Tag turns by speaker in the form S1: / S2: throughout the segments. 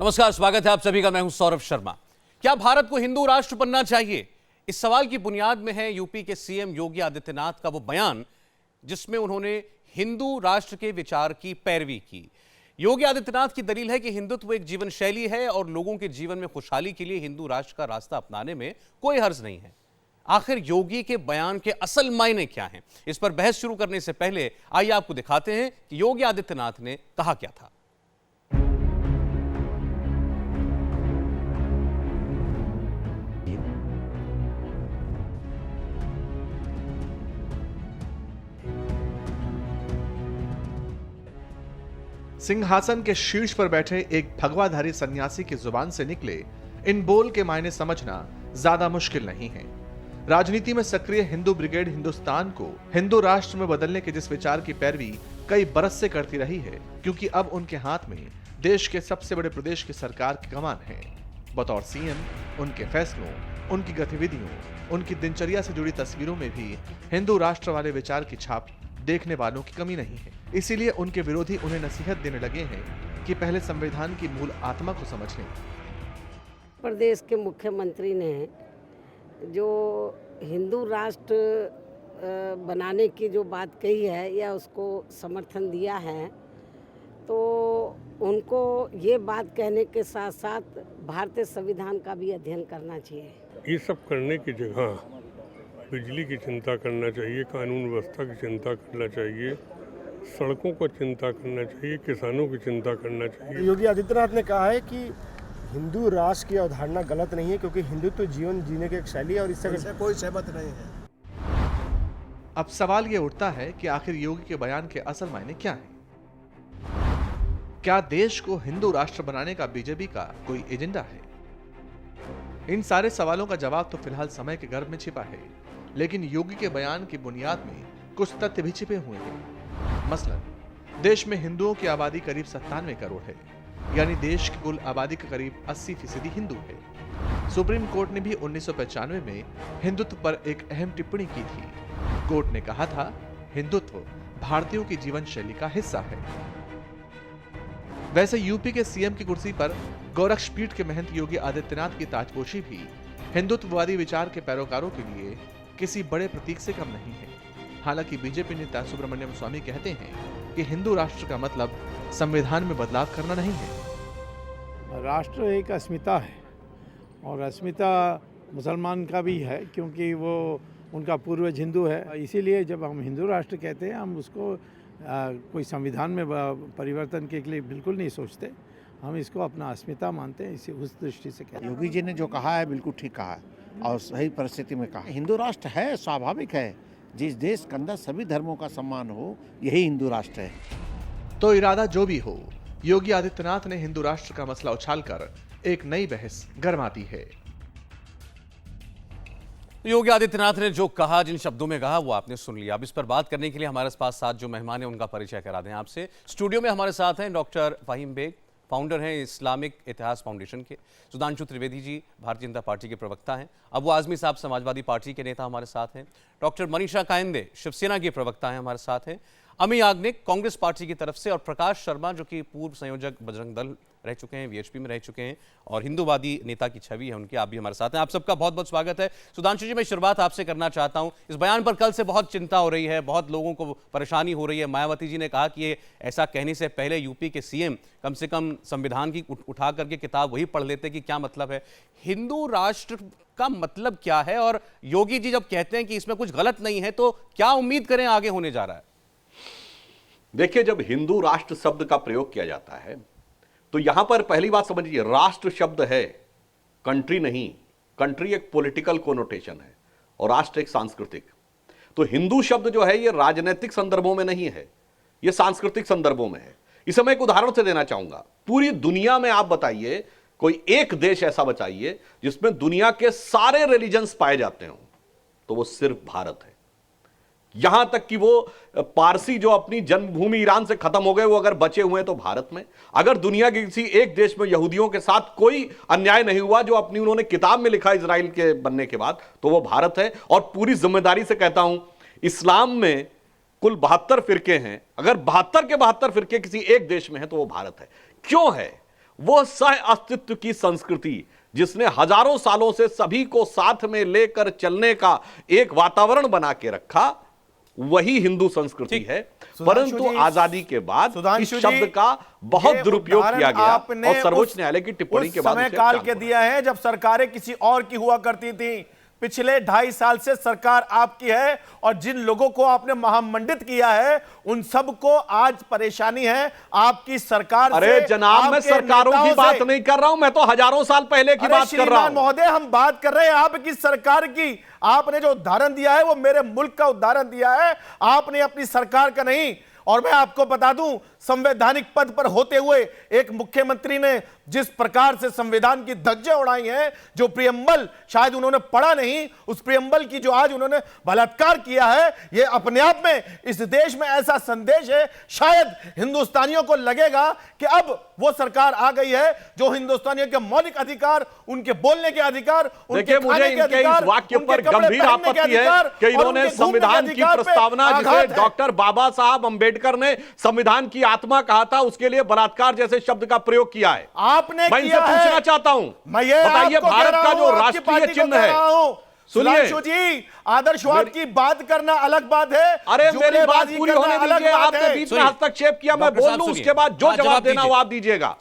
S1: नमस्कार, स्वागत है आप सभी का। मैं हूं सौरभ शर्मा। क्या भारत को हिंदू राष्ट्र बनना चाहिए? इस सवाल की बुनियाद में है यूपी के सीएम योगी आदित्यनाथ का वो बयान जिसमें उन्होंने हिंदू राष्ट्र के विचार की पैरवी की। योगी आदित्यनाथ की दलील है कि हिंदुत्व एक जीवन शैली है और लोगों के जीवन में खुशहाली के लिए हिंदू राष्ट्र का रास्ता अपनाने में कोई हर्ज नहीं है। आखिर योगी के बयान के असल मायने क्या हैं? इस पर बहस शुरू करने से पहले आइए आपको दिखाते हैं कि योगी आदित्यनाथ ने कहा क्या था।
S2: सिंहासन के शीर्ष पर बैठे एक भगवाधारी सन्यासी की जुबान से निकले इन बोल के मायने समझना ज्यादा मुश्किल नहीं है। राजनीति में सक्रिय हिंदू ब्रिगेड हिंदुस्तान को हिंदू राष्ट्र में बदलने के जिस विचार की पैरवी कई बरस से करती रही है, क्योंकि अब उनके हाथ में देश के सबसे बड़े प्रदेश की सरकार की कमान है। बतौर सीएम उनके फैसलों, उनकी गतिविधियों, उनकी दिनचर्या से जुड़ी तस्वीरों में भी हिंदू राष्ट्र वाले विचार की छाप देखने वालों की कमी नहीं है। इसीलिए उनके विरोधी उन्हें नसीहत देने लगे हैं कि पहले संविधान की मूल आत्मा को समझ लें।
S3: प्रदेश के मुख्यमंत्री ने जो हिंदू राष्ट्र बनाने की जो बात कही है या उसको समर्थन दिया है, तो उनको ये बात कहने के साथ साथ भारतीय संविधान का भी अध्ययन करना चाहिए।
S4: ये सब करने की जगह बिजली की चिंता करना चाहिए, कानून व्यवस्था की चिंता करना चाहिए, सड़कों को चिंता करना चाहिए, किसानों की चिंता करना चाहिए।
S5: योगी आदित्यनाथ ने कहा है कि हिंदू राष्ट्र की अवधारणा गलत नहीं है, क्योंकि हिंदुत्व जीवन जीने की एक शैली है और इससे कोई सहमत नहीं है।
S2: अब सवाल ये उठता है कि आखिर योगी के बयान के असल मायने क्या हैं? क्या देश को हिंदू राष्ट्र बनाने का बीजेपी का कोई एजेंडा है? इन सारे सवालों का जवाब तो फिलहाल समय के गर्भ में छिपा है, लेकिन योगी के बयान की बुनियाद में कुछ तथ्य भी छिपे हुए हैं। मसलन देश में हिंदुओं की आबादी करीब 97 करोड़ है, यानी देश की कुल आबादी का करीब 80% हिंदू है। सुप्रीम कोर्ट ने भी 1995 में हिंदुत्व पर एक अहम टिप्पणी की थी। कोर्ट ने कहा था, हिंदुत्व भारतीयों की जीवन शैली का हिस्सा है। वैसे यूपी के सीएम की कुर्सी पर गोरक्षपीठ के महंत योगी आदित्यनाथ की ताजपोशी भी हिंदुत्ववादी विचार के पैरोकारों के लिए किसी बड़े प्रतीक से कम नहीं है। हालांकि बीजेपी नेता सुब्रमण्यम स्वामी कहते हैं कि हिंदू राष्ट्र का मतलब संविधान में बदलाव करना नहीं है।
S6: राष्ट्र एक अस्मिता है और अस्मिता मुसलमान का भी है, क्योंकि वो उनका पूर्वज हिंदू है। इसीलिए जब हम हिंदू राष्ट्र कहते हैं, हम उसको कोई संविधान में परिवर्तन के लिए बिल्कुल नहीं सोचते। हम इसको अपना अस्मिता मानते हैं, इसी उस दृष्टि से कहते हैं।
S7: योगी जी ने जो कहा है बिल्कुल ठीक कहा है और सही परिस्थिति में कहा। हिंदू राष्ट्र है, स्वाभाविक है। जिस देश के अंदर सभी धर्मों का सम्मान हो, यही हिंदू राष्ट्र है।
S2: तो इरादा जो भी हो, योगी आदित्यनाथ ने हिंदू राष्ट्र का मसला उछालकर एक नई बहस गरमा दी है।
S1: योगी आदित्यनाथ ने जो कहा, जिन शब्दों में कहा, वो आपने सुन लिया। अब इस पर बात करने के लिए हमारे पास साथ जो मेहमान हैं उनका परिचय करा दें आपसे। स्टूडियो में हमारे साथ हैं डॉक्टर फहीम बेग, फाउंडर हैं इस्लामिक इतिहास फाउंडेशन के। सुधांशु त्रिवेदी जी भारतीय जनता पार्टी के प्रवक्ता हैं। अबू आजमी साहब समाजवादी पार्टी के नेता हमारे साथ हैं। डॉक्टर मनीषा कायंदे शिवसेना के प्रवक्ता हैं हमारे साथ हैं। अमी याग्निक कांग्रेस पार्टी की तरफ से, और प्रकाश शर्मा जो कि पूर्व संयोजक बजरंग दल रह चुके हैं, वीएचपी में रह चुके हैं और हिंदूवादी नेता की छवि है उनकी, आप भी हमारे साथ हैं। आप सबका बहुत बहुत स्वागत है। सुधांशु जी, मैं शुरुआत आपसे करना चाहता हूं। इस बयान पर कल से बहुत चिंता हो रही है, बहुत लोगों को परेशानी हो रही है। मायावती जी ने कहा कि ये ऐसा कहने से पहले यूपी के सीएम कम से कम संविधान की उठा करके किताब वही पढ़ लेते कि क्या मतलब है। हिंदू राष्ट्र का मतलब क्या है? और योगी जी जब कहते हैं कि इसमें कुछ गलत नहीं है, तो क्या उम्मीद करें आगे होने जा रहा है?
S8: देखिए, जब हिंदू राष्ट्र शब्द का प्रयोग किया जाता है तो यहां पर पहली बात समझिए, राष्ट्र शब्द है, कंट्री नहीं। कंट्री एक पॉलिटिकल कोनोटेशन है और राष्ट्र एक सांस्कृतिक। तो हिंदू शब्द जो है ये राजनीतिक संदर्भों में नहीं है, ये सांस्कृतिक संदर्भों में है। इसे मैं एक उदाहरण से देना चाहूंगा। पूरी दुनिया में आप बताइए, कोई एक देश ऐसा बताइए जिसमें दुनिया के सारे रिलीजन्स पाए जाते हो, तो वो सिर्फ भारत है। यहां तक कि वो पारसी जो अपनी जन्मभूमि ईरान से खत्म हो गए, वो अगर बचे हुए हैं तो भारत में। अगर दुनिया के किसी एक देश में यहूदियों के साथ कोई अन्याय नहीं हुआ जो अपनी उन्होंने किताब में लिखा इजराइल के बनने के बाद, तो वो भारत है। और पूरी जिम्मेदारी से कहता हूं, इस्लाम में कुल 72 फिरके हैं, अगर 72 के 72 फिरके किसी एक देश में हैं तो वो भारत है। क्यों है? वो सह अस्तित्व की संस्कृति जिसने हजारों सालों से सभी को साथ में लेकर चलने का एक वातावरण बना के रखा, वही हिंदू संस्कृति है। परंतु आजादी के बाद इस शब्द का बहुत दुरुपयोग किया गया और सर्वोच्च न्यायालय की टिप्पणी के बाद
S9: समय काल के दिया है जब सरकारें किसी और की हुआ करती थी। पिछले 2.5 साल से सरकार आपकी है और जिन लोगों को आपने महामंडित किया है उन सबको आज परेशानी है आपकी सरकार से।
S8: अरे जनाब, मैं सरकारों की बात नहीं कर रहा हूं, मैं तो हजारों साल पहले की बात कर रहा हूं।
S9: महोदय, हम बात कर रहे हैं आपकी सरकार की। आपने जो उदाहरण दिया है वो मेरे मुल्क का उदाहरण दिया है, आपने अपनी सरकार का नहीं। और मैं आपको बता दूं, संवैधानिक पद पर होते हुए एक मुख्यमंत्री ने जिस प्रकार से संविधान की धज्जियां उड़ाई हैं, जो प्रियम्बल शायद उन्होंने पढ़ा नहीं, उस प्रियम्बल की जो आज उन्होंने बलात्कार किया है, यह अपने आप में इस देश में ऐसा संदेश है। शायद हिंदुस्तानियों को लगेगा कि अब वो सरकार आ गई है जो हिंदुस्तानियों के मौलिक अधिकार, उनके बोलने के अधिकार,
S8: देखिए, मुझे इनके इस वाक्य पर गंभीर आपत्ति है कि इन्होंने संविधान की प्रस्तावना, जिसे डॉक्टर बाबा साहब अंबेडकर ने संविधान की आत्मा कहा था, उसके लिए बलात्कार जैसे शब्द का प्रयोग किया है।
S9: आपने
S8: मैं इनसे पूछना चाहता हूं, बताइए, भारत का जो राष्ट्रीय चिन्ह है, सुनिए
S9: जी, आदर्शवाद की बात करना अलग बात है।
S8: अरे मेरी बात पूरी होने दीजिए, आपने बीच में हस्तक्षेप किया, मैं बोल लूं, उसके बाद जो जवाब देना वो आप दीजिएगा।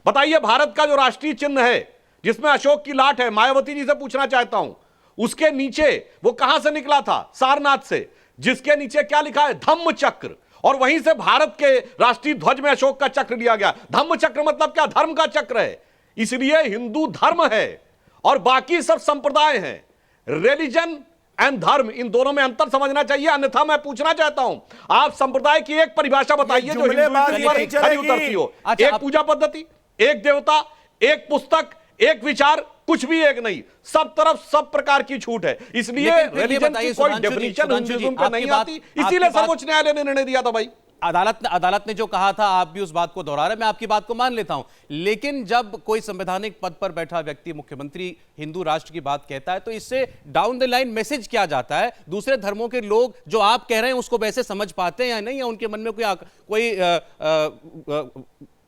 S8: बताइए, भारत का जो राष्ट्रीय चिन्ह है जिसमें अशोक की लाट है, मायावती जी से पूछना चाहता हूं, उसके नीचे वो कहां से निकला था? सारनाथ से, जिसके नीचे क्या लिखा है? धम्म चक्र। और वहीं से भारत के राष्ट्रीय ध्वज में अशोक का चक्र लिया गया। धम्म चक्र मतलब क्या? धर्म का चक्र है। इसलिए हिंदू धर्म है और बाकी सब संप्रदाय हैं। रिलीजन एंड धर्म, इन दोनों में अंतर समझना चाहिए। अन्यथा मैं पूछना चाहता हूं, आप संप्रदाय की एक परिभाषा बताइए जो हिंदुइज्म पर खरी उतरती हो। एक पूजा पद्धति, एक देवता, एक पुस्तक, एक विचार, कुछ भी एक नहीं, सब तरफ सब प्रकार की छूट है। इसलिए रिलीजन की कोई डेफिनेशन हिंदुइज्म पे नहीं आती, इसीलिए सर्वोच्च न्यायालय ने निर्णय दिया था। भाई,
S1: अदालत ने जो कहा था, आप भी उस बात को दोहरा रहे, मैं आपकी बात को मान लेता हूं, लेकिन जब कोई संवैधानिक पद पर बैठा व्यक्ति, मुख्यमंत्री, हिंदू राष्ट्र की बात कहता है, तो इससे डाउन द लाइन मैसेज क्या जाता है? दूसरे धर्मों के लोग जो आप कह रहे हैं उसको वैसे समझ पाते हैं या नहीं, या उनके मन में कोई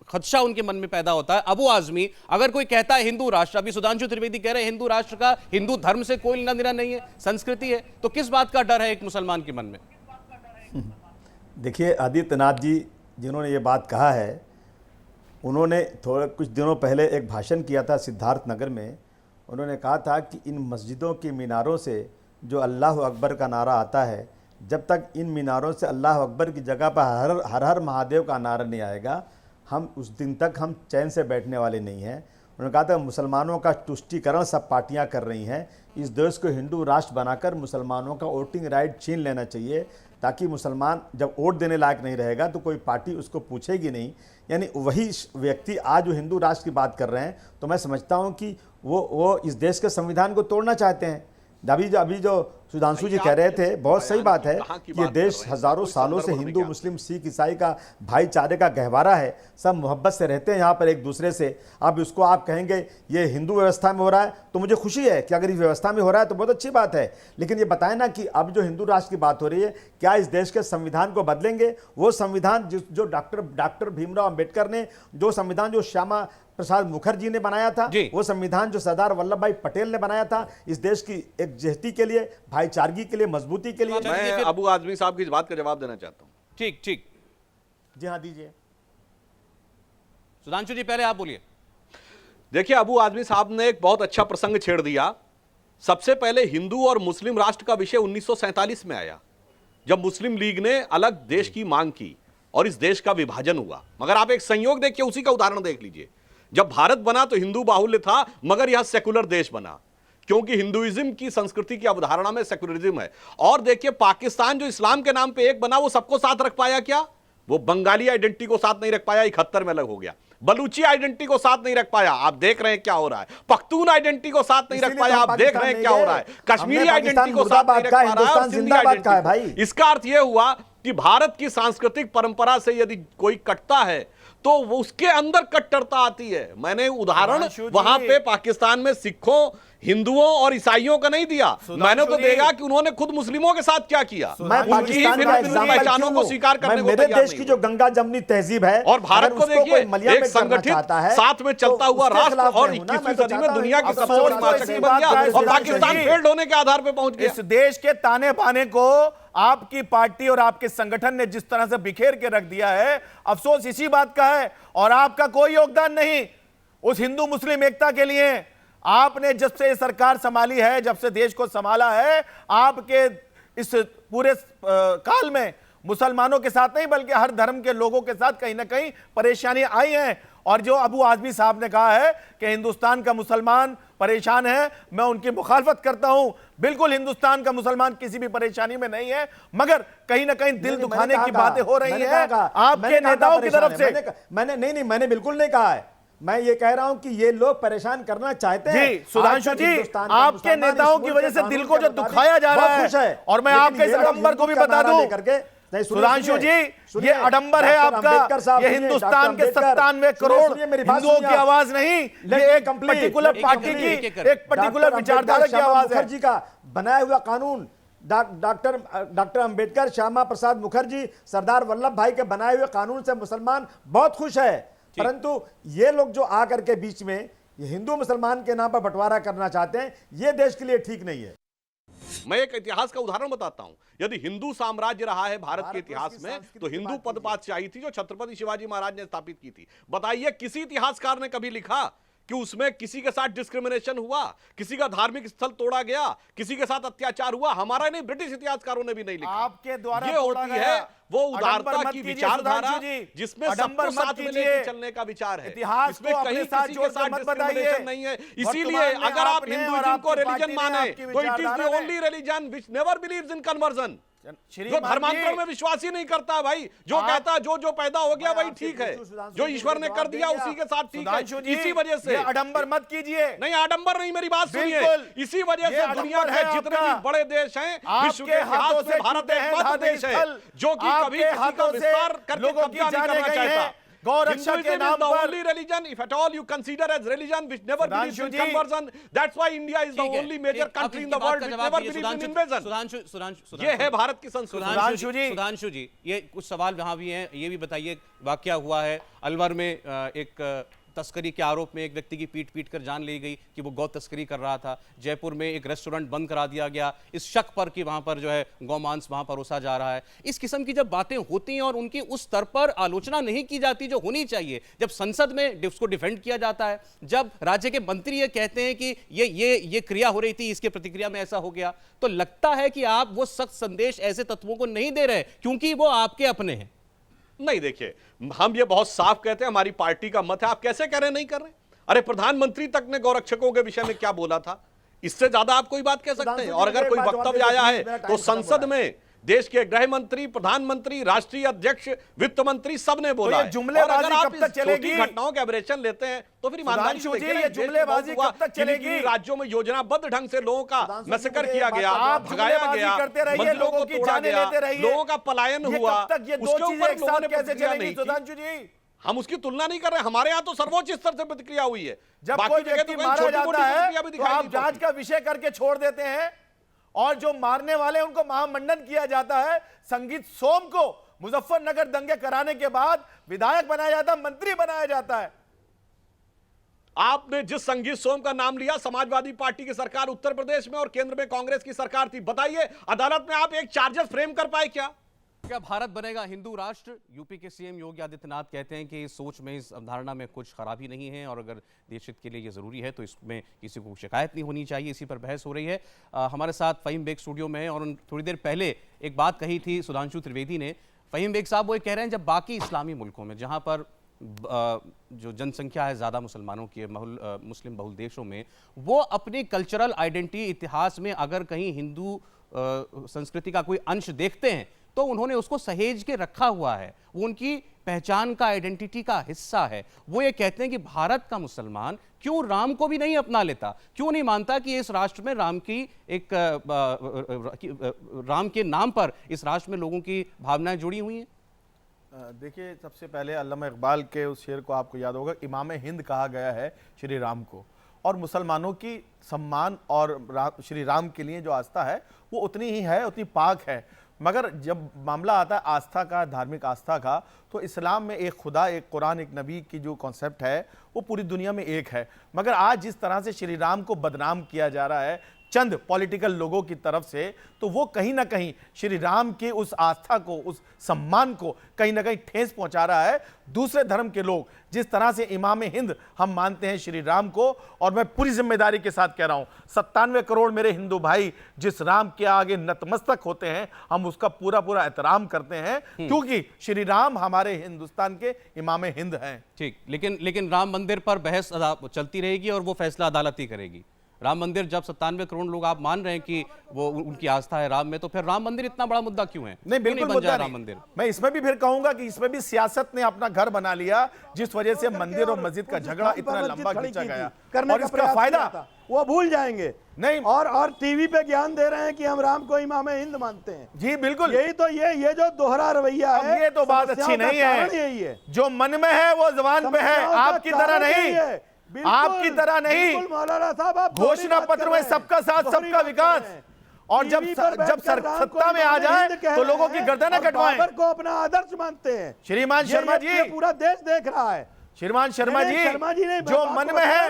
S1: खदशा उनके मन में पैदा होता है? अबू आजमी अगर कोई कहता है हिंदू राष्ट्र, अभी सुधांशु त्रिवेदी कह रहे हैं हिंदू राष्ट्र का हिंदू धर्म से कोई लेना देना नहीं है, संस्कृति है, तो किस बात का डर है एक मुसलमान के मन में?
S10: देखिए, आदित्यनाथ जी जिन्होंने ये बात कहा है, उन्होंने थोड़े कुछ दिनों पहले एक भाषण किया था सिद्धार्थ नगर में। उन्होंने कहा था कि इन मस्जिदों की मीनारों से जो अल्लाह अकबर का नारा आता है, जब तक इन मीनारों से अल्लाह अकबर की जगह पर हर हर महादेव का नारा नहीं आएगा, हम उस दिन तक हम चैन से बैठने वाले नहीं हैं। उन्होंने कहा था मुसलमानों का तुष्टीकरण सब पार्टियां कर रही हैं, इस देश को हिंदू राष्ट्र बनाकर मुसलमानों का वोटिंग राइट छीन लेना चाहिए, ताकि मुसलमान जब वोट देने लायक नहीं रहेगा तो कोई पार्टी उसको पूछेगी नहीं। यानी वही व्यक्ति आज जो हिंदू राष्ट्र की बात कर रहे हैं, तो मैं समझता हूं कि वो इस देश के संविधान को तोड़ना चाहते हैं। अभी जो सुधांशु जी कह रहे थे, बहुत सही बात है। ये देश हजारों सालों से हिंदू, मुस्लिम, सिख, ईसाई का भाईचारे का गहवारा है, सब मोहब्बत से रहते हैं यहाँ पर एक दूसरे से। अब उसको आप कहेंगे ये हिंदू व्यवस्था में हो रहा है, तो मुझे खुशी है कि अगर इस व्यवस्था में हो रहा है तो बहुत अच्छी बात है। लेकिन ये बताएं ना कि अब जो हिंदू राष्ट्र की बात हो रही है, क्या इस देश के संविधान को बदलेंगे? वो संविधान जो डॉक्टर भीमराव अम्बेडकर ने, जो संविधान जो श्यामा प्रसाद मुखर्जी ने बनाया था, वो संविधान जो सरदार वल्लभ भाई पटेल ने बनाया था, इस देश की एक जहती के लिए, भाईचारगी के लिए, मजबूती के लिए।
S8: मैं अबू आजमी साहब की इस बात का जवाब देना चाहता हूं।
S1: ठीक ठीक,
S10: जी हाँ, दीजिए।
S1: सुधांशु जी पहले आप बोलिए।
S8: देखिए, अबू आजमी साहब ने एक बहुत अच्छा प्रसंग छेड़ दिया। सबसे पहले हिंदू और मुस्लिम राष्ट्र का विषय 1947 में आया, जब मुस्लिम लीग ने अलग देश की मांग की और इस देश का विभाजन हुआ। मगर आप एक संयोग देखिए, उसी का उदाहरण देख लीजिए। जब भारत बना तो हिंदू बाहुल्य था, मगर यह सेकुलर देश बना, क्योंकि हिंदुइज्म की संस्कृति की अवधारणा में सेकुलरिज्म है। और देखिए, पाकिस्तान जो इस्लाम के नाम पे एक बना, वो सबको साथ रख पाया क्या? वो बंगाली आइडेंटिटी को साथ नहीं रख पाया, 71 में अलग हो गया। बलूची आइडेंटिटी को साथ नहीं रख पाया, आप देख रहे हैं क्या हो रहा है। पख्तून आइडेंटिटी को साथ नहीं रख पाया, आप देख रहे हैं क्या हो रहा है। कश्मीरी आइडेंटिटी को साथ नहीं रख पा रहा है, सिंधी आइडेंटिटी। इसका अर्थ यह हुआ कि भारत की सांस्कृतिक परंपरा से यदि कोई कटता है तो वो उसके अंदर कट्टरता आती है। मैंने उदाहरण वहां पे पाकिस्तान में सिखों, हिंदुओं और ईसाइयों का नहीं दिया, मैंने तो देखा कि उन्होंने खुद मुस्लिमों के साथ क्या किया।
S10: मैं पाकिस्तान का एग्जाम्पल
S8: पहचानों को स्वीकार करने को
S10: मेरे
S8: तैयार
S10: देश की
S8: नहीं
S10: जो गंगा जमनी तहजीब है
S8: और भारत को देखिए एक संगठित साथ में चलता हुआ राष्ट्र और 21वीं सदी में दुनिया की सबसे बड़ी महाशक्ति बन गया और पाकिस्तान फेल्ड होने के आधार पर पहुंच गया।
S9: इस देश के ताने बाने को आपकी पार्टी और आपके संगठन ने जिस तरह से बिखेर के रख दिया है, अफसोस इसी बात का है और आपका कोई योगदान नहीं उस हिंदू मुस्लिम एकता के लिए। आपने जब से सरकार संभाली है, जब से देश को संभाला है, आपके इस पूरे काल में मुसलमानों के साथ नहीं बल्कि हर धर्म के लोगों के साथ कहीं ना कहीं परेशानी आई है। और जो अबू आजमी साहब ने कहा है कि हिंदुस्तान का मुसलमान परेशान है, मैं उनकी मुखालफत करता हूं। बिल्कुल हिंदुस्तान का मुसलमान किसी भी परेशानी में नहीं है, मगर कहीं ना कहीं दिल दुखाने की बातें हो रही हैं आपके नेताओं की तरफ से।
S10: मैंने बिल्कुल नहीं कहा है, मैं ये कह रहा हूं कि ये लोग परेशान करना चाहते हैं।
S9: जी सुधांशु जी, आपके नेताओं की वजह से दिल को जो दुखाया जा रहा है, और मैं आपके इस आडंबर को भी बता दूं सुधांशु जी, ये आडंबर है आपका, ये हिंदुस्तान के 97 करोड़ हिंदुओं की आवाज नहीं, ये एक पर्टिकुलर पार्टी की, एक पर्टिकुलर विचारधारा की आवाज है।
S10: मुखर्जी का बनाया हुआ कानून, डॉक्टर अंबेडकर, श्यामा प्रसाद मुखर्जी, सरदार वल्लभ भाई के बनाए हुए कानून से मुसलमान बहुत खुश है, परंतु ये लोग जो आकर के बीच में ये हिंदू मुसलमान के नाम पर बंटवारा करना चाहते हैं, ये देश के लिए ठीक नहीं है।
S8: मैं एक इतिहास का उदाहरण बताता हूं। यदि हिंदू साम्राज्य रहा है भारत के इतिहास में, तो हिंदू पद बादशाही थी जो छत्रपति शिवाजी महाराज ने स्थापित की थी। बताइए किसी इतिहासकार ने कभी लिखा कि उसमें किसी के साथ डिस्क्रिमिनेशन हुआ, किसी का धार्मिक स्थल तोड़ा गया, किसी के साथ अत्याचार हुआ? हमारा नहीं, ब्रिटिश इतिहासकारों ने भी नहीं लिखा।
S9: आपके द्वारा
S8: ये होती है वो उदारता की विचारधारा जिसमें सबको साथ में लेकर चलने का विचार है, इसमें कहीं किसी के साथ डिस्क्रिमिनेशन नहीं है। इसीलिए अगर आप हिंदुइज्म को रिलीजन माने तो it is the only religion which never believes in conversion, जो धर्मांतरण में विश्वास ही नहीं करता भाई, जो कहता जो पैदा हो गया वही ठीक है, जो ईश्वर ने कर दिया उसी के साथ ठीक है। इसी वजह से
S9: आडंबर मत कीजिए।
S8: नहीं आडंबर नहीं, मेरी बात सुनिए। इसी वजह से दुनिया के जितने भी बड़े देश हैं, विश्व के इतिहास में भारत एकमात्र देश है जो कि कभी किसी का विस्तार करके कब्जा नहीं करना चाहता।
S9: गौरक्षा के नाम पर
S8: only religion, if at all you consider as religion, which never believes in conversion. That's why India is the only major country in the world which never believes in invasion. ये है भारत की संस्कृति।
S1: सुधांशु जी, ये कुछ सवाल वहां भी हैं, ये भी बताइए। वाकया हुआ है अलवर में, एक तस्करी के आरोप में एक व्यक्ति की पीट कर जान ली गई कि वो गौ तस्करी कर रहा था। जयपुर में एक रेस्टोरेंट बंद करा दिया गया इस शक पर कि वहां पर जो है गौमांस वहां परोसा जा रहा है। इस किस्म की जब बातें होती हैं और उनकी उस स्तर पर आलोचना नहीं की जाती जो होनी चाहिए, जब संसद में उसको डिफेंड किया जाता है, जब राज्य के मंत्री ये कहते हैं कि ये क्रिया हो रही थी, इसके प्रतिक्रिया में ऐसा हो गया, तो लगता है कि आप वो सख्त संदेश ऐसे तत्वों को नहीं दे रहे क्योंकि वो आपके अपने हैं।
S8: नहीं, देखिए हम ये बहुत साफ कहते हैं, हमारी पार्टी का मत है। आप कैसे कह रहे नहीं कर रहे? अरे प्रधानमंत्री तक ने गौरक्षकों के विषय में क्या बोला था, इससे ज्यादा आप कोई बात कह सकते हैं? और अगर कोई वक्तव्य आया है तो संसद में देश के गृह मंत्री, प्रधानमंत्री, राष्ट्रीय अध्यक्ष, वित्त मंत्री सबने बोला है।
S9: जुमलेबाजी कब तक चलेगी?
S8: घटनाओं के एवरेशन लेते हैं तो फिर ईमानदारी से
S9: ये जुमलेबाजी कब तक चलेगी?
S8: राज्यों में योजनाबद्ध ढंग से लोगों का मैसेकर किया गया, भगाया गया,
S9: करते रहिए, लोगों की जानें लेते रहिए,
S8: लोगों का पलायन हुआ,
S9: उसके ऊपर लोगों ने कैसे चलेंगी? सुधांशु जी,
S8: हम उसकी तुलना नहीं कर रहे, हमारे यहाँ तो सर्वोच्च स्तर से प्रतिक्रिया हुई है।
S9: जब कोई व्यक्ति मारा जाता है तो आप जांच का विषय करके छोड़ देते हैं, और जो मारने वाले उनको महामंडन किया जाता है। संगीत सोम को मुजफ्फरनगर दंगे कराने के बाद विधायक बनाया जाता, मंत्री बनाया जाता है।
S8: आपने जिस संगीत सोम का नाम लिया, समाजवादी पार्टी की सरकार उत्तर प्रदेश में और केंद्र में कांग्रेस की सरकार थी। बताइए अदालत में आप एक चार्जेस फ्रेम कर पाए क्या?
S1: क्या भारत बनेगा हिंदू राष्ट्र? यूपी के सीएम योगी आदित्यनाथ कहते हैं कि इस सोच में, इस अवधारणा में कुछ खराबी नहीं है और अगर देश हित के लिए ये जरूरी है तो इसमें किसी को शिकायत नहीं होनी चाहिए। इसी पर बहस हो रही है। हमारे साथ फहीम बेग स्टूडियो में है और थोड़ी देर पहले एक बात कही थी सुधांशु त्रिवेदी ने। फहीम बेग साहब वो कह रहे हैं जब बाकी इस्लामी मुल्कों में, जहाँ पर जो जनसंख्या है ज़्यादा मुसलमानों की, मुस्लिम बहुल देशों में, वो अपनी कल्चरल आइडेंटिटी, इतिहास में अगर कहीं हिंदू संस्कृति का कोई अंश देखते हैं तो उन्होंने उसको सहेज के रखा हुआ है, वो उनकी पहचान का, आइडेंटिटी का हिस्सा है। वो ये कहते हैं कि भारत का मुसलमान क्यों राम को भी नहीं अपना लेता, क्यों नहीं मानता कि इस राष्ट्र में राम की एक राम के नाम पर इस राष्ट्र में लोगों की भावनाएं जुड़ी हुई हैं।
S9: देखिए, सबसे पहले अल्लामा इकबाल के उस शेर को आपको याद होगा, इमाम हिंद कहा गया है श्री राम को, और मुसलमानों की सम्मान और श्री राम के लिए जो आस्था है वो उतनी ही है, उतनी पाक है। मगर जब मामला आता है आस्था का, धार्मिक आस्था का, तो इस्लाम में एक खुदा, एक कुरान, एक नबी की जो कॉन्सेप्ट है वो पूरी दुनिया में एक है। मगर आज जिस तरह से श्री राम को बदनाम किया जा रहा है चंद पॉलिटिकल लोगों की तरफ से, तो वो कहीं ना कहीं श्री राम की उस आस्था को, उस सम्मान को कहीं ना कहीं ठेस पहुंचा रहा है। दूसरे धर्म के लोग जिस तरह से इमाम हिंद हम मानते हैं श्री राम को, और मैं पूरी जिम्मेदारी के साथ कह रहा हूं 97 करोड़ मेरे हिंदू भाई जिस राम के आगे नतमस्तक होते हैं, हम उसका पूरा पूरा एहतराम करते हैं, क्योंकि श्री राम हमारे हिंदुस्तान के इमाम हिंद हैं।
S1: ठीक, लेकिन राम मंदिर पर बहस चलती रहेगी और वो फैसला अदालत ही करेगी। राम मंदिर जब 97 करोड़ लोग आप मान रहे हैं कि वो उनकी आस्था है राम में, तो फिर राम मंदिर इतना बड़ा मुद्दा क्यों है?
S9: नहीं, बिल्कुल मुद्दा नहीं। राम मंदिर मैं इसमें भी फिर कहूंगा कि इसमें भी सियासत ने अपना घर बना लिया, जिस वजह से मंदिर और मस्जिद का झगड़ा इतना लंबा खींचा गया, और इसका फायदा
S5: वो भूल जाएंगे
S9: नहीं।
S5: और टीवी पे ज्ञान दे रहे हैं कि हम राम को इमाम हिंद मानते हैं।
S9: जी बिल्कुल,
S5: यही तो ये जो दोहरा रवैया है,
S9: ये तो बात अच्छी नहीं है।
S5: यही है,
S9: जो मन में है वो जबान पे है, आपकी तरह नहीं, आपकी तरह नहीं।
S5: मौलाना साहब, आप
S9: घोषणा पत्र में सबका साथ सबका विकास, और जब सत्ता में आ जाए तो लोगों की गर्दनें कटवाएं।
S5: बाबर को अपना आदर्श मानते हैं।
S9: श्रीमान शर्मा जी,
S5: पूरा देश देख रहा है।
S9: श्रीमान शर्मा जी, जो मन में है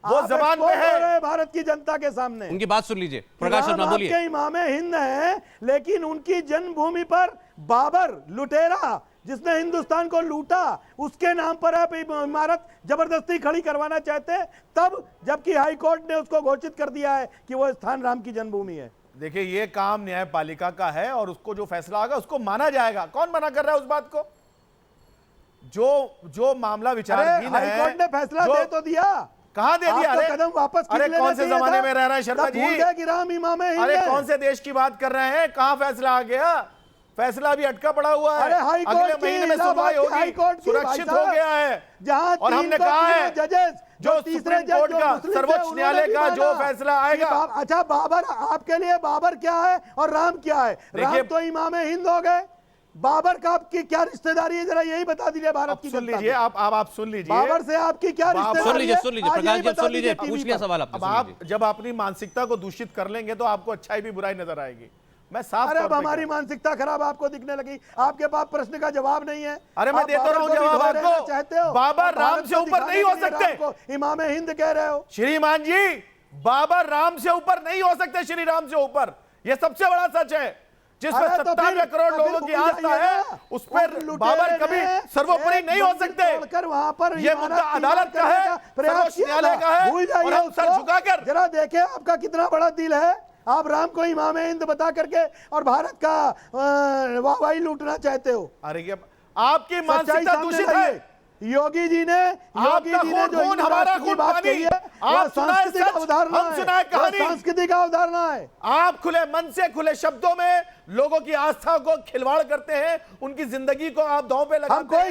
S9: वो जबान पे है।
S5: भारत की जनता के सामने
S1: उनकी बात सुन लीजिए। प्रकाश शर्मा बोलिए।
S5: आपके इमाम हिंद हैं, लेकिन उनकी जन्मभूमि पर बाबर लुटेरा जिसने हिंदुस्तान को लूटा, उसके नाम पर आप इमारत जबरदस्ती खड़ी करवाना चाहते हैं, तब जबकि हाई कोर्ट ने उसको घोषित कर दिया है कि वो स्थान राम की जन्मभूमि है।
S9: देखिए, ये काम न्यायपालिका का है और उसको जो फैसला आएगा उसको माना जाएगा। कौन मना कर रहा है उस बात को? जो मामला विचाराधीन है,
S5: हाई कोर्ट ने फैसला दे तो दिया,
S9: कहाँ दे दिया?
S5: अरे कदम वापस
S9: अरे कौन से जमाने में रह रहे हैं शर्मा जी?
S5: कि राम इमाम हिंद,
S9: अरे कौन से देश की बात कर रहे हैं? कहाँ फैसला आ गया? फैसला भी अटका पड़ा हुआ है। अगले महीने में सुनवाई होगी, सुरक्षित हो गया है।
S5: जहां
S9: और हमने कहा है
S5: जजेस
S9: जो तीसरे कोर्ट का, सर्वोच्च न्यायालय का जो फैसला आएगा।
S5: अच्छा, बाबर आपके लिए बाबर क्या है और राम क्या है? राम तो इमाम हिंद हो गए, बाबर का आपकी क्या रिश्तेदारी है, जरा यही बता दीजिए भारत की।
S9: सुन लीजिए, आप सुन लीजिए,
S5: बाबर से आपकी क्या रिश्तेदारी है?
S1: सुन लीजिए प्रकाश जी, सुन लीजिए, पूछ लिया सवाल आपने।
S9: अब आप जब अपनी मानसिकता को दूषित कर लेंगे तो आपको अच्छाई भी बुराई नजर आएगी। मैं साफ,
S5: अरे अब हमारी मानसिकता खराब आपको दिखने लगी, आपके पास प्रश्न का जवाब नहीं है।
S9: अरे मैं देता रहा हूं जवाब आपको।
S5: चाहते हो
S9: बाबर राम से ऊपर नहीं हो सकते।
S5: इमाम हिंद कह रहे हो
S9: श्रीमान जी, बाबर राम से ऊपर नहीं हो सकते। श्री राम से ऊपर, यह सबसे बड़ा सच है। जिस पर 97 करोड़ लोगों की आस्था है, उस पर बाबर कभी सर्वोपरि नहीं हो सकते।
S5: वहां पर
S9: यह मुद्दा अदालत का है, सर्वोच्च न्यायालय का है, और हम सर झुकाकर।
S5: जरा देखें आपका कितना बड़ा दिल है, आप राम को इमाम हिंद बता करके और भारत का वाहवाही लूटना चाहते हो।
S9: अरे आपकी मानसिकता दूषित है।
S5: योगी जी ने जो
S9: हमारा खून पानी
S5: है,
S9: आप
S5: सांस्कृतिक अवधारणा है, सांस्कृतिक अवधारणा है।
S9: आप खुले मन से, खुले शब्दों में लोगों की आस्था को खिलवाड़ करते हैं, उनकी जिंदगी को आप दांव पे लगाते हैं।
S5: हम कोई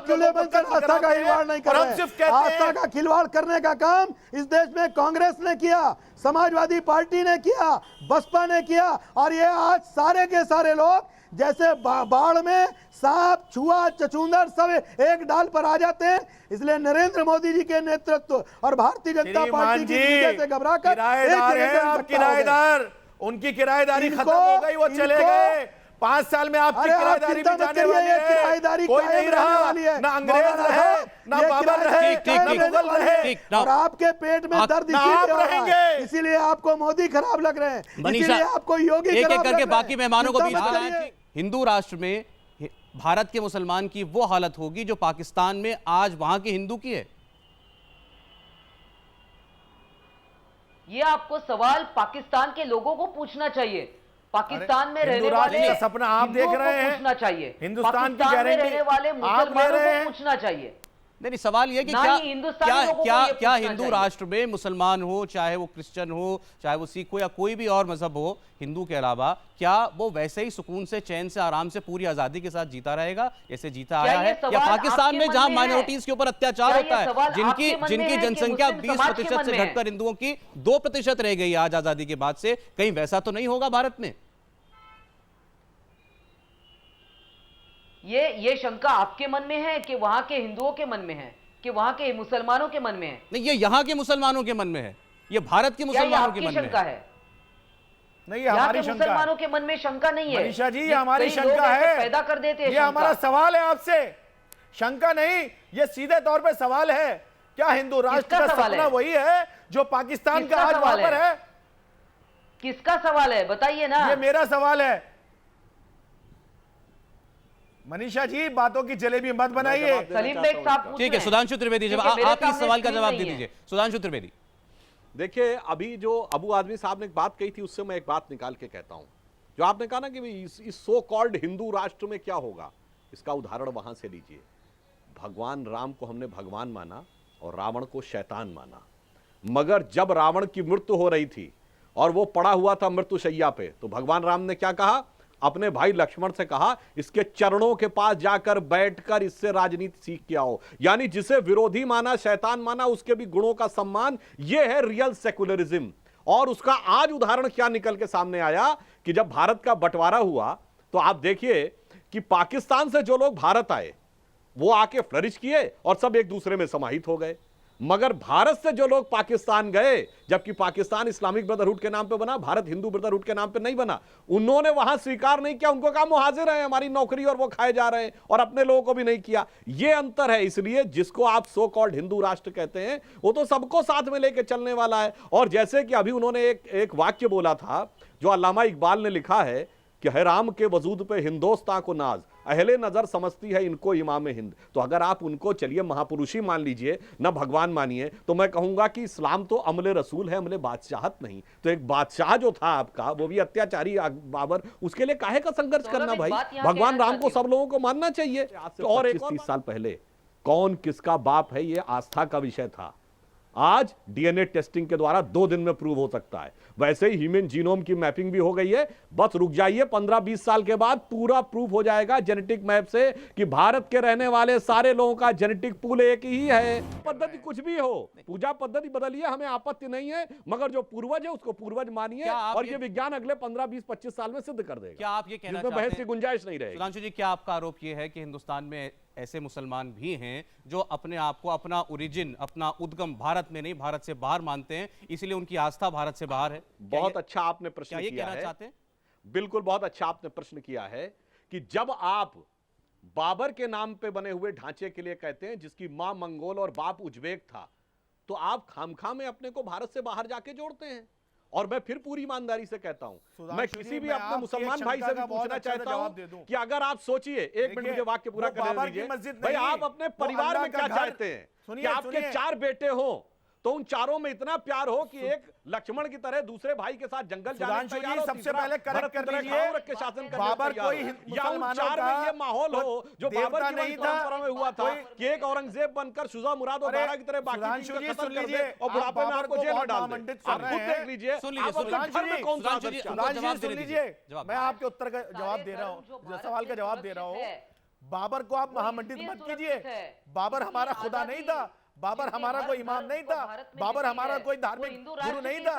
S5: खुले मन से आस्था का खिलवाड़ नहीं कर रहे हैं। आस्था का खिलवाड़ करने का काम इस देश में कांग्रेस ने किया, समाजवादी पार्टी ने किया, बसपा ने किया, और ये आज सारे के सारे लोग जैसे बाढ़ में सांप, छुआ, चचुंदर सब एक डाल पर आ जाते हैं। इसलिए नरेंद्र मोदी जी के नेतृत्व और भारतीय जनता पार्टी की वजह से घबराकर
S9: किराएदार, उनकी किराएदारी खत्म हो गई, वो चले गए। 5 साल में आपकी किराएदारी भी जाने वाली है। कोई नहीं रहा, ना अंग्रेज रहे, ना बाबर रहे, ना मुगल रहे,
S5: और आपके पेट में दर्द
S9: रहेंगे।
S5: इसीलिए आपको मोदी खराब लग रहे हैं,
S1: मनीषा,
S5: इसीलिए आपको योगी
S1: एक एक करके बाकी मेहमानों को बीच में। हिंदू राष्ट्र में भारत के मुसलमान की वो हालत होगी जो पाकिस्तान में आज वहां के हिंदू की है।
S11: ये आपको सवाल पाकिस्तान के लोगों को पूछना चाहिए। पाकिस्तान में रहने वाले
S9: सपना आप देख रहे हैं,
S11: पूछना चाहिए।
S9: हिंदुस्तान की
S11: गारंटी रहने वाले मुसलमानों को पूछना चाहिए।
S1: नहीं, सवाल ये कि क्या हिंदू राष्ट्र में मुसलमान हो, चाहे वो क्रिश्चियन हो, चाहे वो सिख हो या कोई भी और मजहब हो हिंदू के अलावा, क्या वो वैसे ही सुकून से, चैन से, आराम से, पूरी आजादी के साथ जीता रहेगा जैसे जीता आया है? या पाकिस्तान में जहां माइनॉरिटीज के ऊपर अत्याचार होता है, जिनकी जनसंख्या 20% से घटकर हिंदुओं की 2% रह गई आज आजादी के बाद से, कहीं वैसा तो नहीं होगा भारत में?
S11: ये शंका आपके मन में है कि वहां के हिंदुओं के मन में है? कि वहां के मुसलमानों के मन में है?
S1: नहीं, ये यहाँ के मुसलमानों के मन में है, ये भारत के
S11: क्या ये
S1: मुसलमानों के
S11: आपकी
S1: मन में
S11: शंका
S1: है।
S11: है?
S9: नहीं,
S11: यहाँ
S9: हमारी
S11: के
S9: शंका
S11: मुसलमानों
S9: है।
S11: के मन में शंका नहीं है।
S9: मनीषा जी, ये
S11: ये
S9: हमारी
S11: कई लोग
S9: शंका
S11: ऐसे
S9: है,
S11: पैदा कर देते हैं
S9: ये हमारा
S11: शंका।
S9: सवाल है आपसे, शंका नहीं, ये सीधे तौर पे सवाल है। क्या हिंदू राष्ट्र
S11: किसका
S9: का
S11: सवाल
S9: सपना
S11: है?
S9: वही है जो पाकिस्तान का
S11: किसका
S9: आज वहां
S11: सवाल
S9: पर है?
S11: किसका सवाल है, बताइए ना।
S9: ये मेरा सवाल है। मनीषा जी, बातों की जलेबी मत बनाइए।
S11: सलीम बेग साहब पूछ
S1: ठीक है,
S11: रहे हैं।
S1: सुधांशु त्रिवेदी, जब
S11: क्योंकि मेरे
S1: आप इस
S11: सामने
S1: सवाल का
S11: स्क्रीन
S1: जवाब
S11: नहीं
S1: दे
S11: है।
S1: दीजिए। सुधांशु त्रिवेदी,
S8: देखिए, अभी जो अबू आदमी साहब ने एक बात कही थी, उससे मैं एक बात निकाल के कहता हूं। जो आपने कहा ना कि इस सो कॉल्ड हिंदू राष्ट्र में क्या होगा, इसका उदाहरण वहां से लीजिए। भगवान राम को हमने भगवान माना और रावण को शैतान माना, मगर जब रावण की मृत्यु हो रही थी और वो पड़ा हुआ था मृत्युशैया पे, तो भगवान राम ने क्या कहा? अपने भाई लक्ष्मण से कहा, इसके चरणों के पास जाकर बैठकर इससे राजनीति सीख के आओ। यानी जिसे विरोधी माना, शैतान माना, उसके भी गुणों का सम्मान, यह है रियल सेकुलरिज्म। और उसका आज उदाहरण क्या निकल के सामने आया कि जब भारत का बंटवारा हुआ, तो आप देखिए कि पाकिस्तान से जो लोग भारत आए वो आके फ्लरिश किए और सब एक दूसरे में समाहित हो गए, मगर भारत से जो लोग पाकिस्तान गए, जबकि पाकिस्तान इस्लामिक ब्रदरहुड के नाम पे बना, भारत हिंदू ब्रदरहुड के नाम पे नहीं बना, उन्होंने वहां स्वीकार नहीं किया। उनको कहा मुहाजिर हैं, हमारी नौकरी और वो खाए जा रहे हैं, और अपने लोगों को भी नहीं किया। ये अंतर है। इसलिए जिसको आप सो कॉल्ड हिंदू राष्ट्र कहते हैं, वो तो सबको साथ में लेके चलने वाला है। और जैसे कि अभी उन्होंने एक वाक्य बोला था जो अल्लामा इकबाल ने लिखा है कि है राम के वजूद पे हिंदोस्तां को नाज, अहले नजर समझती है इनको इमाम हिंद। तो अगर आप उनको चलिए महापुरुषी मान लीजिए, ना भगवान मानिए, तो मैं कहूंगा कि इस्लाम तो अमले रसूल है, अमले बादशाहत नहीं। तो एक बादशाह जो था आपका, वो भी अत्याचारी बाबर, उसके लिए काहे का संघर्ष करना भाई? भगवान राम को सब लोगों को मानना चाहिए। और 25-30 साल पहले कौन किसका बाप है, ये आस्था का विषय था। आज डीएनए टेस्टिंग के द्वारा 2 दिन में प्रूव हो सकता है। वैसे ही ह्यूमन जीनोम की मैपिंग भी हो गई है। बस रुक जाइए, 15-20 साल के बाद पूरा प्रूफ हो जाएगा जेनेटिक मैप से कि भारत के रहने वाले सारे लोगों का जेनेटिक पूल एक ही है। पद्धति कुछ भी हो, पूजा पद्धति बदलिए, हमें आपत्ति नहीं है, मगर जो पूर्वज है उसको पूर्वज मानिए। और ये विज्ञान अगले 15-20-25 साल में सिद्ध कर देगा।
S1: क्या आप ये कहना
S8: जिसमें
S1: चाहते
S8: बहस की गुंजाइश नहीं रहेगी।
S1: सुधांशु जी, क्या आपका आरोप ये है कि हिंदुस्तान में ऐसे मुसलमान भी हैं जो अपने आप को, अपना ओरिजिन, अपना उद्गम भारत में नहीं भारत से बाहर मानते हैं, इसलिए उनकी आस्था भारत से बाहर है?
S8: बहुत अच्छा आपने प्रश्न
S1: क्या ये
S8: किया
S1: कहना
S8: है।
S1: चाहते हैं?
S8: बिल्कुल, बहुत अच्छा आपने प्रश्न किया है कि जब आप बाबर के नाम पे बने हुए ढांचे के लिए कहते हैं जिसकी मां मंगोल और बाप उज्बेक था, तो आप खामखा में अपने को भारत से बाहर जाके जोड़ते हैं। और मैं फिर पूरी ईमानदारी से कहता हूं, मैं किसी भी अपने मुसलमान भाई से भी पूछना चाहता हूं कि अगर आप सोचिए, 1 मिनट मुझे वाक्य पूरा करने दीजिए भाई, आप अपने परिवार में क्या चाहते हैं कि आपके 4 बेटे हो, तो उन चारों में इतना प्यार हो कि एक लक्ष्मण की तरह दूसरे भाई के साथ जंगल जाने को तैयार हो,
S9: सबसे पहले करेक्ट कर लीजिए
S8: के शासन करने
S9: बाबर
S8: को
S9: कोई
S8: तैयार हो। या उन
S9: मुसलमानों
S8: 4
S9: का
S8: में ये माहौल हो जो बाबर की
S9: नहीं था,
S8: परंपरा में हुआ था कि एक औरंगजेब बनकर शुजा मुराद और दारा की तरह बाकी
S9: सुधांशु
S8: चीजों
S9: जी
S8: को खत्म
S9: सुन
S8: कर दे
S9: लीजिए,
S8: और बुढ़ापे में
S9: आप
S8: आपको
S9: बाबर
S8: जेल
S9: को
S8: में डाल
S9: बहुत
S8: दे।
S9: आमंत्रित कर
S8: आप
S9: रहे
S8: खुद
S9: हैं।
S8: देख लीजिए,
S1: सुन लीजिए,
S8: आप अपने
S1: सुधांशु
S8: घर में
S1: जी,
S8: कौन सा
S1: सुधांशु जी,
S8: अच्छा?
S9: सुधांशु
S1: जवाब
S9: जी सुन
S1: देने
S9: लीजिए,
S1: दीजिए, जवाब
S9: मैं आपके उत्तर का जवाब दे रहा हूँ, सवाल का जवाब दे रहा हूँ। बाबर को आप महामंडित मत कीजिए। बाबर हमारा खुदा नहीं था, बाबर हमारा कोई इमाम नहीं था, बाबर हमारा कोई धार्मिक गुरु नहीं था।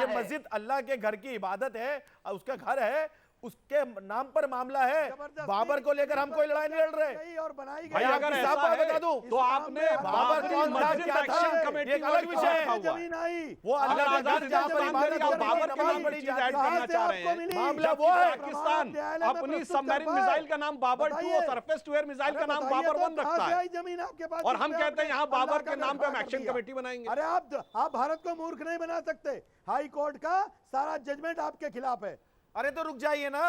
S9: ये मस्जिद अल्लाह के घर की इबादत है, उसका घर है, उसके नाम पर मामला है। बाबर को लेकर हम कोई लड़ाई नहीं लड़ रहे।
S5: और बनाई
S8: भाई अगर ऐसा है
S9: बता दूं
S8: तो आपने
S9: बाबर कौन था, क्या था, एक अलग विषय है।
S5: जमीन आई,
S9: वो
S8: अगर
S9: अल्लाह के
S8: आजाद
S9: घर जहाँ पर इबादत
S8: आप
S9: करनी है,
S8: बाबर के
S9: नमाज
S8: नाम
S9: पढ़ी
S8: पर चीज
S9: जाती
S8: ऐड
S9: है।
S8: करना चाह रहे हैं,
S9: मामला
S8: जबकि
S9: वो है।
S8: पाकिस्तान अपनी
S5: प्रस्तुत
S8: सबमरीन
S5: करता है।
S8: मिसाइल का नाम बाबर 2 और
S5: बताइए।
S8: सरफेस टू एयर मिसाइल का नाम
S5: बताइए
S8: बाबर
S5: तो
S8: 1 रखता
S5: कहाँ से
S8: है।
S5: आई जमीन आपके पास?
S8: और हम
S5: जिसपे
S8: कहते हैं यहाँ
S5: आपने
S8: बाबर
S5: अल्लाह
S8: के
S5: का
S8: नाम पे हम
S5: दरबार
S8: एक्शन
S5: कर दिया।
S8: कमेटी बनाएंगे।
S5: अरे आप भारत को मूर्ख नहीं बना सकते। हाई कोर्ट का सारा जजमेंट आपके खिलाफ है।
S9: अरे तो रुक जाइए ना,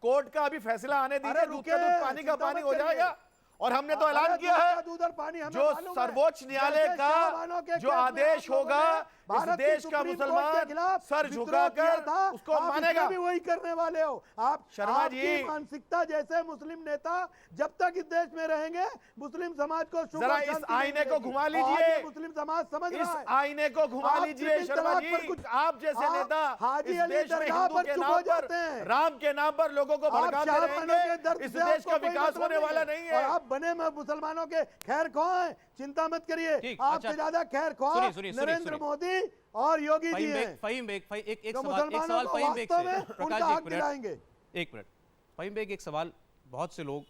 S9: कोर्ट का अभी फैसला आने दीजिए,
S5: अरे
S9: दूध
S5: रुके,
S9: का दूध पानी का
S5: चिंता
S9: पानी
S5: मत
S9: हो
S5: करिए।
S9: जाएगा। और हमने तो ऐलान किया है
S5: दूध और पानी हमें
S9: जो
S5: मालूम है।
S9: सर्वोच्च न्यायालय
S5: जैसे
S9: का
S5: शाहबानों के
S9: जो
S5: केस में
S9: आदेश
S5: आप लोगों
S9: होगा,
S5: ने
S9: इस
S5: भारत की
S9: देश का
S5: सुप्रीम कोर्ट के
S9: मुसलमान
S5: खिलाफ
S9: सर
S5: विद्रोह
S9: झुकाकर
S5: किया था,
S9: उसको
S5: आप
S9: मानेगा।
S5: इसमें भी वही करने वाले हो। आप
S9: शर्मा
S5: आपकी
S9: जी,
S5: मानसिकता जैसे मुस्लिम नेता जब तक इस देश में रहेंगे, मुस्लिम समाज को सुख
S9: जरा
S5: और
S9: इस
S5: शांति नहीं
S9: आईने को
S5: मिलेगी।
S9: घुमा
S5: और
S9: लीजिए।
S5: ये मुस्लिम समाज समझ
S9: इस
S5: रहा है।
S9: आईने को घुमा
S5: आप
S9: लीजिए
S5: ट्रिपल
S9: शर्मा
S5: तलाक
S9: जी,
S5: पर कुछ-
S9: आप जैसे
S5: आप
S9: नेता
S5: हाजी
S9: इस
S5: अली
S9: देश में
S5: दरगाह
S9: हिंदू
S5: पर
S9: के
S5: चुप
S9: नाम
S5: हो
S9: पर,
S5: जाते हैं।
S9: राम के नाम पर लोगों को
S5: आप
S9: भड़काते
S5: शाहबानों के
S9: रहेंगे,
S5: दर्द
S9: इस
S5: से
S9: देश
S5: आपको
S9: का
S5: कोई
S9: विकास
S5: मतलब
S9: होने वाला नहीं
S5: और
S9: है।
S5: आप बने में मुसलमानों के खैर ख्वाह हैं, चिंता मत करिए।
S1: ठीक,
S5: आपसे
S1: अच्छा।
S5: ज्यादा खैर ख्वाह
S1: सुनिए,
S5: नरेंद्र मोदी और योगी जी हैं।
S1: फहीम बेग, एक
S5: तो
S1: सवाल
S5: मुसलमानों को
S1: फहीम बेग
S5: वास्तव
S1: से।
S5: में
S1: प्रकाश
S5: उनका
S1: जी,
S5: हक दिलाएंगे।
S1: एक मिनट फहीम बेग, एक सवाल, बहुत से लोग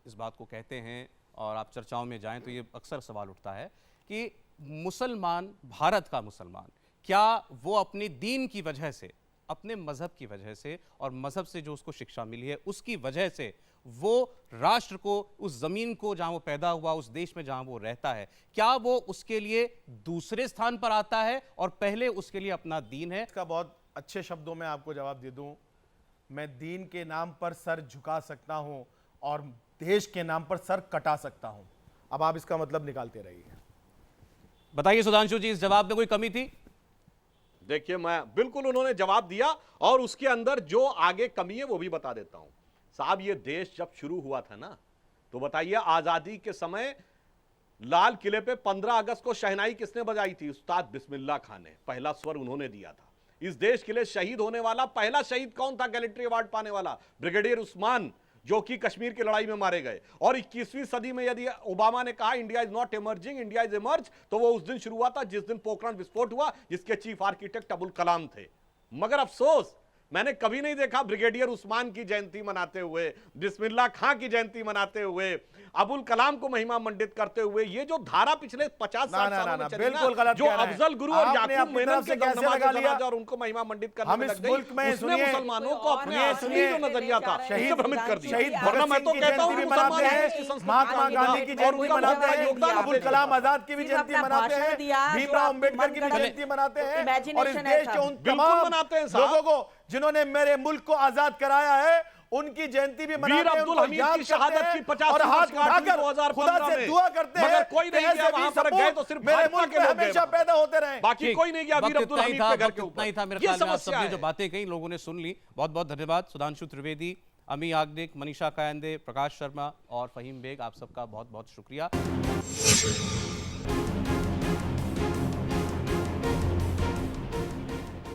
S1: इस बात को कहते हैं और आप चर्चाओं में जाएं तो ये अक्सर सवाल उठता है कि मुसलमान, भारत का मुसलमान, क्या वो अपने दीन की वजह से, अपने मजहब की वजह से और मजहब से जो उसको शिक्षा मिली है उसकी वजह से वो राष्ट्र को, उस जमीन को जहां वो पैदा हुआ, उस देश में जहां वो रहता है, क्या वो उसके लिए दूसरे स्थान पर आता है और पहले उसके लिए अपना दीन है?
S9: इसका बहुत अच्छे शब्दों में आपको जवाब दे दूं, मैं दीन के नाम पर सर झुका सकता हूं और देश के नाम पर सर कटा सकता हूं। अब आप इसका मतलब निकालते रहिए।
S1: बताइए सुधांशु जी, इस जवाब में कोई कमी थी?
S8: देखिए, मैं बिल्कुल, उन्होंने जवाब दिया और उसके अंदर जो आगे कमी है वो भी बता देता हूं। साहब, ये देश जब शुरू हुआ था ना, तो बताइए आजादी के समय लाल किले पे 15 अगस्त को शहनाई किसने बजाई थी? उस्ताद बिस्मिल्लाह खान ने, पहला स्वर उन्होंने दिया था। इस देश के लिए शहीद होने वाला पहला शहीद कौन था? गैलेंट्री अवार्ड पाने वाला ब्रिगेडियर उस्मान, जो कि कश्मीर की लड़ाई में मारे गए। और 21वीं सदी में यदि ओबामा ने कहा India is not emerging, India is emerge, तो वो उस दिन शुरू हुआ था जिस दिन पोखरण विस्फोट हुआ, जिसके चीफ आर्किटेक्ट अबुल कलाम थे। मगर अफसोस, मैंने कभी नहीं देखा ब्रिगेडियर उस्मान की जयंती मनाते हुए, बिस्मिल्लाह खां की जयंती मनाते हुए, अबुल कलाम को महिमा मंडित करते हुए। ये जो धारा पिछले 50-60 सालों में चली ना, जो अफजल गुरु और याकूब मेनन के नमाज और उनको महिमा मंडित करने में लग गई, उसने मुसलमानों को अपने असली जो नजरिया था उससे भ्रमित कर दिया। वरना मैं तो कहता हूं मुसलमान देश की संस्कृति
S9: महात्मा गांधी की जयंती मनाते हैं, अबुल कलाम आजाद की भी जयंती मनाते हैं, भीमराव अंबेडकर की भी जयंती मनाते हैं और इस देश के उन तमाम लोगों को जिन्होंने मेरे मुल्क को आजाद कराया है उनकी जयंती भी मनाते हैं,
S8: अब्दुल हमीद की शहादत की 50
S9: और हाथ उठाकर खुदा से दुआ करते हैं।
S8: मगर कोई नहीं गया वहां पर, गए तो सिर्फ
S9: मेरे मुल्क में हमेशा पैदा होते रहे,
S8: बाकी कोई नहीं गया। वीर अब्दुल हमीद के घर के ऊपर
S1: ही था। मेरे ख्याल में आप सबने जो बातें कही लोगों ने सुन ली। बहुत बहुत धन्यवाद सुधांशु त्रिवेदी, अमी याग्निक, मनीषा कायंदे, प्रकाश शर्मा और फहीम बेग, आप सबका बहुत बहुत शुक्रिया।